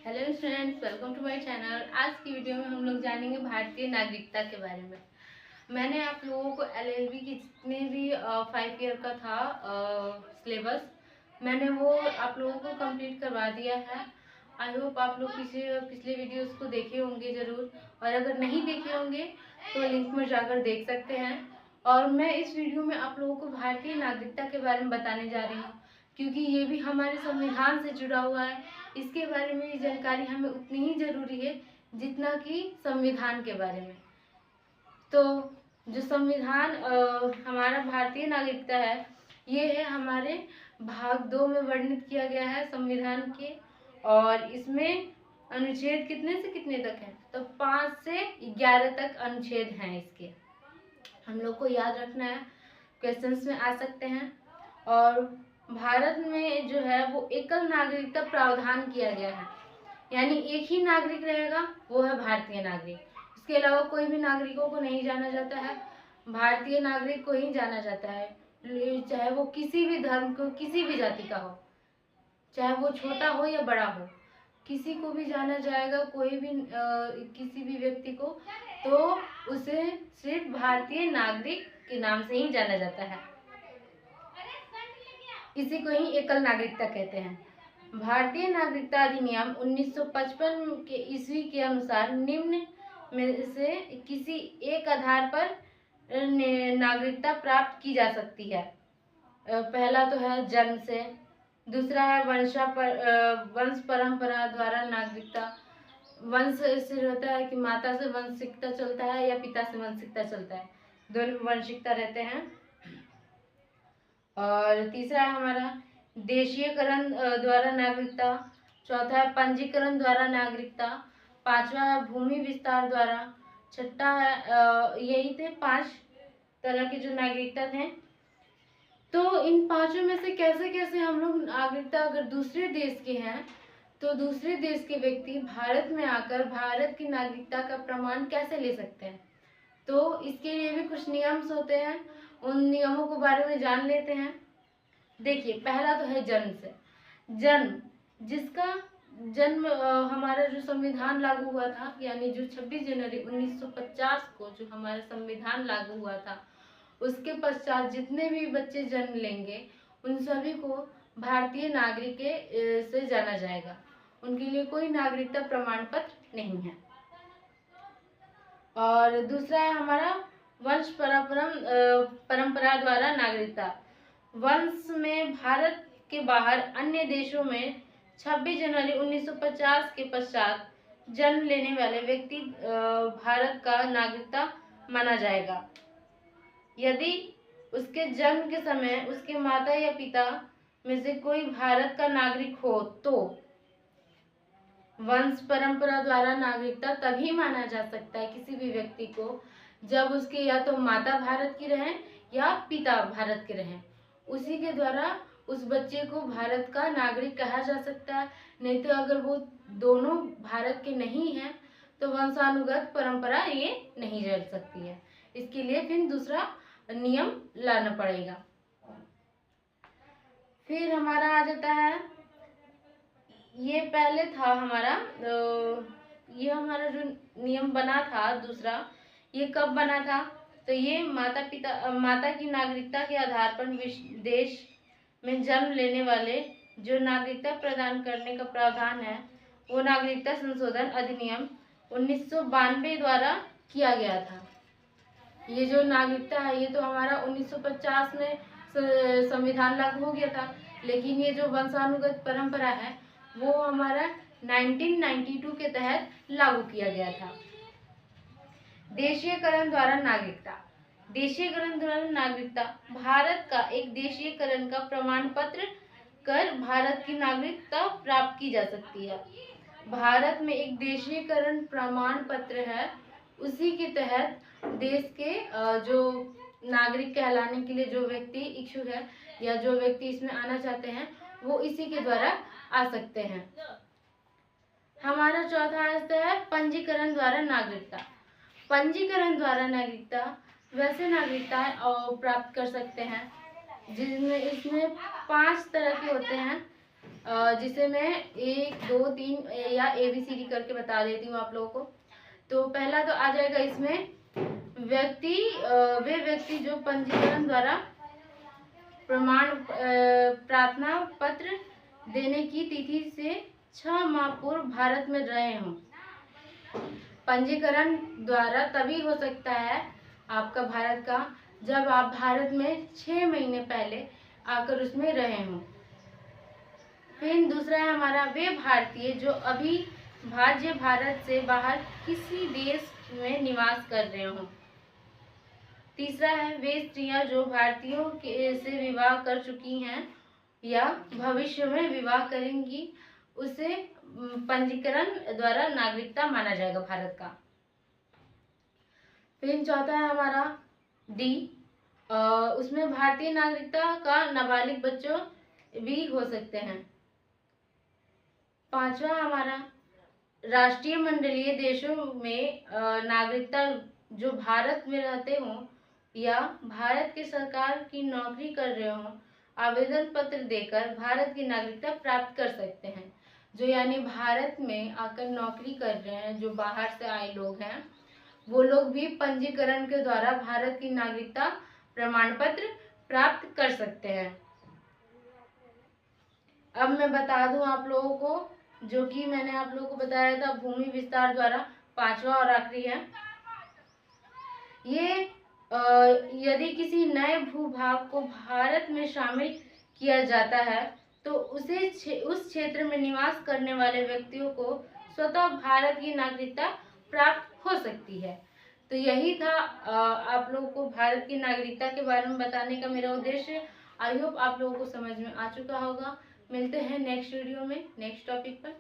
Hello students, welcome to my channel. आज की video में हम लोग जानेंगे भारतीय नागरिकता के बारे में। मैंने आप लोगों को एलएलबी की जितने भी 5 ईयर का था सिलेबस, मैंने वो आप लोगों को कंप्लीट करवा दिया है। आई होप आप लोग पिछले वीडियोस को देखे होंगे ज़रूर, और अगर नहीं देखे होंगे तो लिंक में जाकर देख सकते हैं। और मैं इस वीडियो में आप लोगों को भारतीय नागरिकता के बारे में बताने जा रही हूँ, क्योंकि ये भी हमारे संविधान से जुड़ा हुआ है। इसके बारे में जानकारी हमें उतनी ही जरूरी है जितना कि संविधान के बारे में। तो जो संविधान हमारा भारतीय नागरिकता है, ये है हमारे भाग 2 में वर्णित किया गया है संविधान के। और इसमें अनुच्छेद कितने से कितने तक है? तो 5 से 11 तक अनुच्छेद हैं इसके। हम लोग को याद रखना है, क्वेश्चंस में आ सकते हैं। और भारत में जो है वो एकल नागरिकता प्रावधान किया गया है, यानी एक ही नागरिक रहेगा, वो है भारतीय नागरिक। इसके अलावा कोई भी नागरिकों को नहीं जाना जाता है, भारतीय नागरिक को ही जाना जाता है। चाहे वो किसी भी धर्म को, किसी भी जाति का हो, चाहे वो छोटा हो या बड़ा हो, किसी को भी जाना जाएगा। कोई भी किसी भी व्यक्ति को, तो उसे सिर्फ भारतीय नागरिक के नाम से ही जाना जाता है। इसी को ही एकल नागरिकता कहते हैं। भारतीय नागरिकता अधिनियम 1955 के ईस्वी के अनुसार निम्न में से किसी एक आधार पर नागरिकता प्राप्त की जा सकती है। पहला तो है जन्म से, दूसरा है वंश परंपरा द्वारा नागरिकता। वंश से होता है कि माता से वंशिकता चलता है या पिता से वंशिकता चलता है, दोनों वंशिकता रहते हैं। और तीसरा है हमारा देशीयकरण द्वारा नागरिकता। चौथा है पंजीकरण द्वारा नागरिकता। पांचवा है भूमि विस्तार द्वारा। छठा है यही थे 5 तरह के जो नागरिकता थे। तो इन पांचों में से कैसे कैसे हम लोग नागरिकता, अगर दूसरे देश के हैं तो दूसरे देश के व्यक्ति भारत में आकर भारत की नागरिकता का प्रमाण कैसे ले सकते हैं, तो इसके लिए भी कुछ नियम होते हैं। उन नियमों के बारे में जान लेते हैं। देखिए, पहला तो है जन्म से। जन्म, जिसका जन्म हमारा जो संविधान लागू हुआ था, यानी जो 26 जनवरी 1950 को जो हमारा संविधान लागू हुआ था, उसके पश्चात जितने भी बच्चे जन्म लेंगे उन सभी को भारतीय नागरिक से जाना जाएगा। उनके लिए कोई नागरिकता प्रमाण पत्र नहीं है। और दूसरा है हमारा वंश परंपरा द्वारा नागरिकता। वंश में भारत के बाहर अन्य देशों में 26 जनवरी 1950 के पश्चात जन्म लेने वाले व्यक्ति भारत का नागरिकता माना जाएगा, यदि उसके जन्म के समय उसके माता या पिता में से कोई भारत का नागरिक हो। तो वंश परंपरा द्वारा नागरिकता तभी माना जा सकता है किसी भी व्यक्ति को, जब उसके या तो माता भारत की रहें या पिता भारत के रहें। उसी के द्वारा उस बच्चे को भारत का नागरिक कहा जा सकता है। नहीं तो अगर वो दोनों भारत के नहीं हैं तो वंशानुगत परंपरा ये नहीं चल सकती है। इसके लिए फिर दूसरा नियम लाना पड़ेगा। फिर हमारा आ जाता है, ये पहले था हमारा, ये हमारा जो नियम बना था दूसरा, ये कब बना था? तो ये माता की नागरिकता के आधार पर देश में जन्म लेने वाले जो नागरिकता प्रदान करने का प्रावधान है, वो नागरिकता संशोधन अधिनियम 1992 द्वारा किया गया था। ये जो नागरिकता है, ये तो हमारा 1950 में संविधान लागू हो गया था, लेकिन ये जो वंशानुगत परंपरा है वो हमारा 1992 के तहत लागू किया गया था। देशीयकरण द्वारा नागरिकता। देशीयकरण द्वारा नागरिकता भारत का एक देशीयकरण का प्रमाण पत्र कर भारत की नागरिकता प्राप्त की जा सकती है। भारत में एक देशीयकरण प्रमाण पत्र है, उसी के तहत देश के जो नागरिक कहलाने के लिए जो व्यक्ति इच्छुक है या जो व्यक्ति इसमें आना चाहते हैं, वो इसी के द्वारा आ सकते हैं। हमारा चौथा आता है पंजीकरण द्वारा नागरिकता। पंजीकरण द्वारा नागरिकता वैसे नागरिकता प्राप्त कर सकते हैं जिसमें इसमें 5 तरह के होते हैं। जिसे मैं 1 2 3 या ABCD करके बता देती हूँ आप लोगों को। तो पहला तो आ जाएगा इसमें वे व्यक्ति जो पंजीकरण द्वारा प्रमाण प्रार्थना पत्र देने की तिथि से 6 माह पूर्व भारत में रहे हों। पंजीकरण द्वारा तभी हो सकता है आपका भारत का जब आप भारत में 6 महीने पहले आकर उसमें रहे हों। फिर दूसरा है हमारा वे भारतीय जो अभी भाज्य भारत से बाहर किसी देश में निवास कर रहे हों। तीसरा है वे स्त्रियां जो भारतीयों से विवाह कर चुकी हैं या भविष्य में विवाह करेंगी, उसे पंजीकरण द्वारा नागरिकता माना जाएगा भारत का। फिर चौथा है हमारा D, उसमें भारतीय नागरिकता का नाबालिग बच्चों भी हो सकते हैं। पांचवा हमारा राष्ट्रीय मंडलीय देशों में नागरिकता जो भारत में रहते हों या भारत की सरकार की नौकरी कर रहे हों, आवेदन पत्र देकर भारत की नागरिकता प्राप्त कर सकते हैं। जो यानी भारत में आकर नौकरी कर रहे हैं, जो बाहर से आए लोग हैं, वो लोग भी पंजीकरण के द्वारा भारत की नागरिकता प्रमाण पत्र प्राप्त कर सकते हैं। अब मैं बता दूं आप लोगों को, जो कि मैंने आप लोगों को बताया था भूमि विस्तार द्वारा, पांचवा और आखिरी है ये यदि किसी नए भूभाग को भारत में शामिल किया जाता है तो उस क्षेत्र में निवास करने वाले व्यक्तियों को स्वतः भारत की नागरिकता प्राप्त हो सकती है। तो यही था आप लोगों को भारत की नागरिकता के बारे में बताने का मेरा उद्देश्य। आई होप आप लोगों को समझ में आ चुका होगा। मिलते हैं नेक्स्ट वीडियो में नेक्स्ट टॉपिक पर।